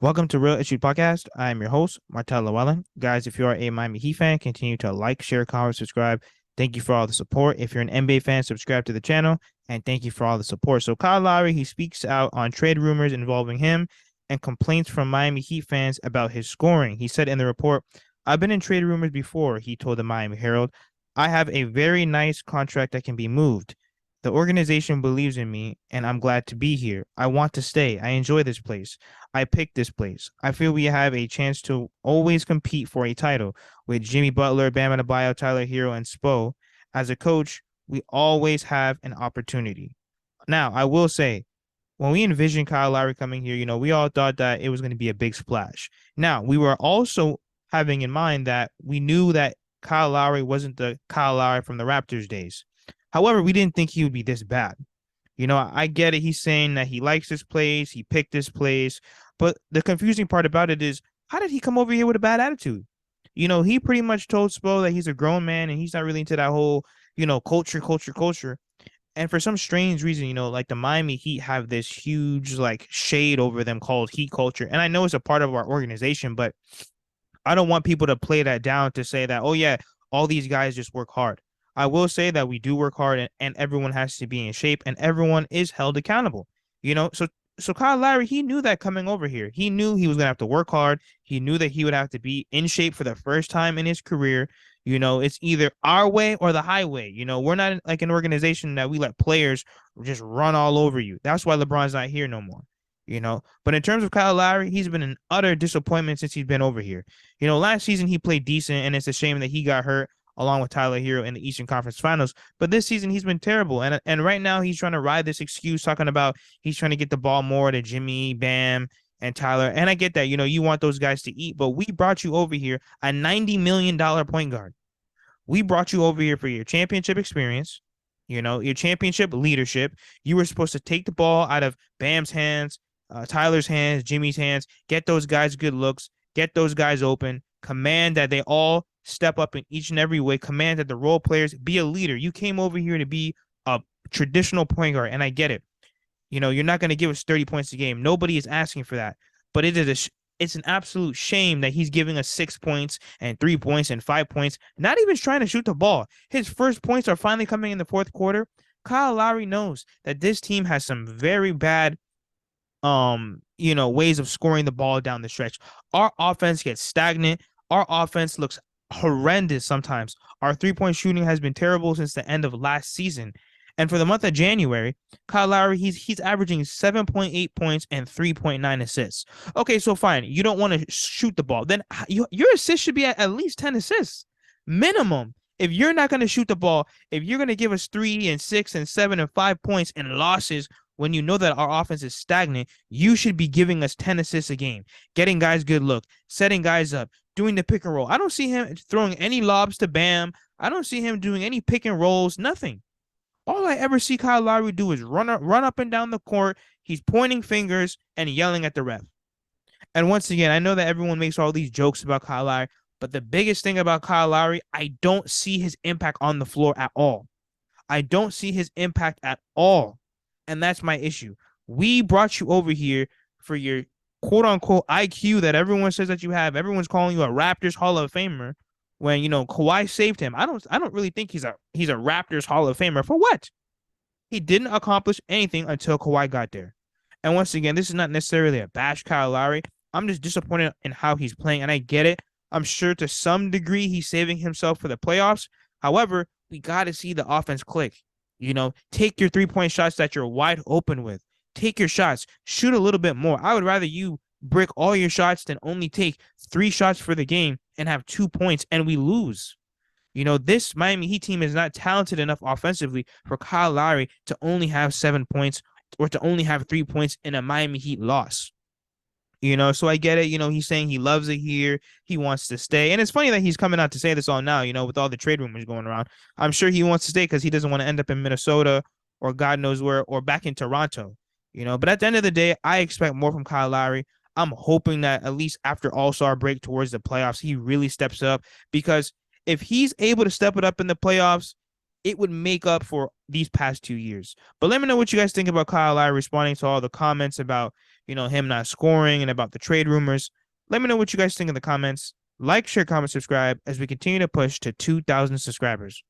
Welcome to Real Issue Podcast. I am your host, Martel Llewellyn. Guys, if you are a Miami Heat fan, continue to like, share, comment, subscribe. Thank you for all the support. If you're an NBA fan, subscribe to the channel. And thank you for all the support. So Kyle Lowry, he speaks out on trade rumors involving him and complaints from Miami Heat fans about his scoring. He said in the report, I've been in trade rumors before, he told the Miami Herald. I have a very nice contract that can be moved. The organization believes in me, and I'm glad to be here. I want to stay. I enjoy this place. I picked this place. I feel we have a chance to always compete for a title with Jimmy Butler, Bam Adebayo, Tyler Hero, and Spo. As a coach, we always have an opportunity. Now, I will say, when we envisioned Kyle Lowry coming here, we all thought that it was going to be a big splash. Now, we were also having in mind that we knew that Kyle Lowry wasn't the Kyle Lowry from the Raptors days. However, we didn't think he would be this bad. I get it. He's saying that he likes this place. He picked this place. But the confusing part about it is, how did he come over here with a bad attitude? He pretty much told Spo that he's a grown man and he's not really into that whole, culture. And for some strange reason, like the Miami Heat have this huge like shade over them called Heat culture. And I know it's a part of our organization, but I don't want people to play that down to say that, oh yeah, all these guys just work hard. I will say that we do work hard and everyone has to be in shape and everyone is held accountable. So Kyle Lowry, he knew that coming over here. He knew he was gonna have to work hard. He knew that he would have to be in shape for the first time in his career. It's either our way or the highway. We're not like an organization that we let players just run all over you. That's why LeBron's not here no more. But in terms of Kyle Lowry, he's been an utter disappointment since he's been over here. Last season he played decent, and it's a shame that he got hurt along with Tyler Hero in the Eastern Conference Finals. But this season he's been terrible, and right now he's trying to ride this excuse, talking about he's trying to get the ball more to Jimmy, Bam, and Tyler. And I get that, you want those guys to eat, but we brought you over here a $90 million point guard. We brought you over here for your championship experience, your championship leadership. You were supposed to take the ball out of Bam's hands, Tyler's hands, Jimmy's hands, get those guys good looks, get those guys open, command that they all step up in each and every way, command that the role players, be a leader. You came over here to be a traditional point guard, and I get it. You're not going to give us 30 points a game. Nobody is asking for that. But it's an absolute shame that he's giving us 6 points and 3 points and 5 points, not even trying to shoot the ball. His first points are finally coming in the fourth quarter. Kyle Lowry knows that this team has some very bad ways of scoring the ball down the stretch. Our offense gets stagnant. Our offense looks horrendous sometimes. Our three-point shooting has been terrible since the end of last season. And for the month of January, Kyle Lowry, he's averaging 7.8 points and 3.9 assists. Okay, so fine. You don't want to shoot the ball. Then your assist should be at least 10 assists. Minimum. If you're not going to shoot the ball, if you're going to give us 3 and 6 and 7 and 5 points and losses when you know that our offense is stagnant, you should be giving us 10 assists a game, getting guys good look, setting guys up, doing the pick and roll. I don't see him throwing any lobs to Bam. I don't see him doing any pick and rolls, nothing. All I ever see Kyle Lowry do is run up and down the court. He's pointing fingers and yelling at the ref. And once again, I know that everyone makes all these jokes about Kyle Lowry, but the biggest thing about Kyle Lowry, I don't see his impact on the floor at all. I don't see his impact at all. And that's my issue. We brought you over here for your quote unquote IQ that everyone says that you have. Everyone's calling you a Raptors Hall of Famer when, Kawhi saved him. I don't really think he's a Raptors Hall of Famer. For what? He didn't accomplish anything until Kawhi got there. And once again, this is not necessarily a bash Kyle Lowry. I'm just disappointed in how he's playing, and I get it. I'm sure to some degree he's saving himself for the playoffs. However, we got to see the offense click. Take your 3-point shots that you're wide open with. Take your shots. Shoot a little bit more. I would rather you brick all your shots than only take 3 shots for the game and have 2 points and we lose. This Miami Heat team is not talented enough offensively for Kyle Lowry to only have 7 points or to only have 3 points in a Miami Heat loss. So I get it. He's saying he loves it here. He wants to stay. And it's funny that he's coming out to say this all now, with all the trade rumors going around. I'm sure he wants to stay because he doesn't want to end up in Minnesota or God knows where or back in Toronto, But at the end of the day, I expect more from Kyle Lowry. I'm hoping that at least after All-Star break towards the playoffs, he really steps up because if he's able to step it up in the playoffs, it would make up for these past 2 years. But let me know what you guys think about Kyle Lowry responding to all the comments about, him not scoring and about the trade rumors. Let me know what you guys think in the comments. Like, share, comment, subscribe as we continue to push to 2,000 subscribers.